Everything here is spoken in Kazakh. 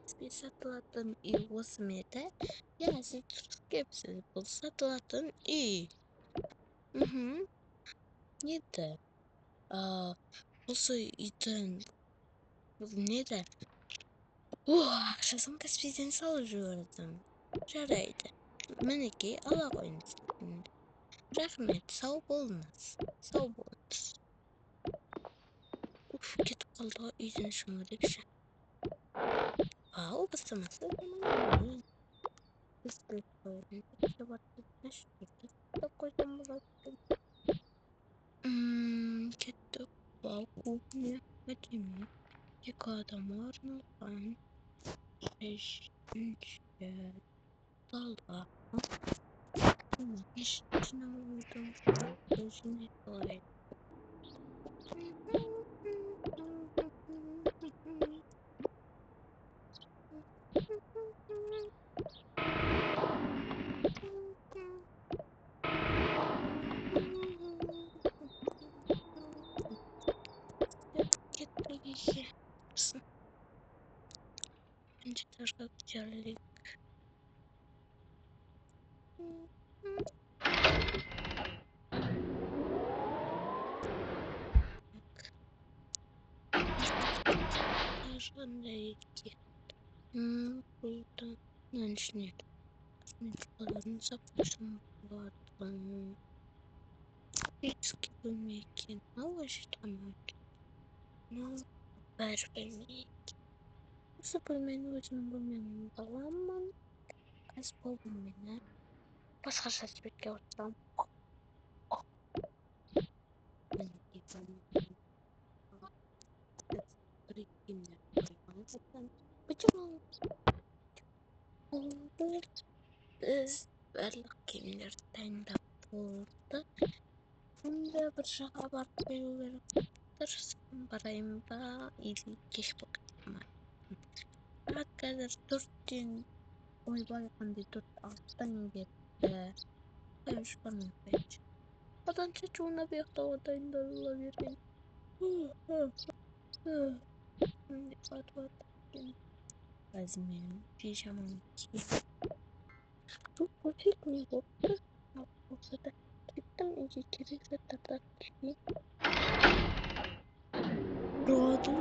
Списатлатын и 8 это. Я скепсис был сатлатын и. Угу. Не да. Also итен. Не да. Шасам каспиден салжуырдым. Жарайды. Мінекей ала қойыңыз. Рахмет, сау болыңыз. Сау болыңыз. Уф, кетіп қалды ғой үйден шыңы депші. Ау, бастамасы. Үстілік қойын. Үстілік барды. Үстілік қойдан болады. Кеттік. Бау, кухня. Әдемі. Екі адам арналған. Үшінші. Далға. Ішіне ойдым. Өзіне қалай. Кеттіге. Önce taşla güzellik. Taşlandaki. Burada nanşne. Sınıfların sapışım vardı. Hiç bilmeyen. Ne başlamak? Ne vermemek? Nasıl bilmeyen özünü bilmeyen balamam. Kız bu bilmeyen. Başka ses bekliyorsam. Ben gideceğim. Прикинь, почему oldu? Барлық киімдерден де болды. Сонда бір жаққа барып қою керек. Дұрысын барайын ба, или кеш болып ма? Сағат қазір 4-тен ойбай қандай 4-6-тан кетті. Қайыш бармай қайыш. Одан шашуына бияқтауға дайынданыла берейін. Şimdi atlatayım. Возьмем пижамки. Тут пофиг не вот. А вот это. Там иди через это так. Роду.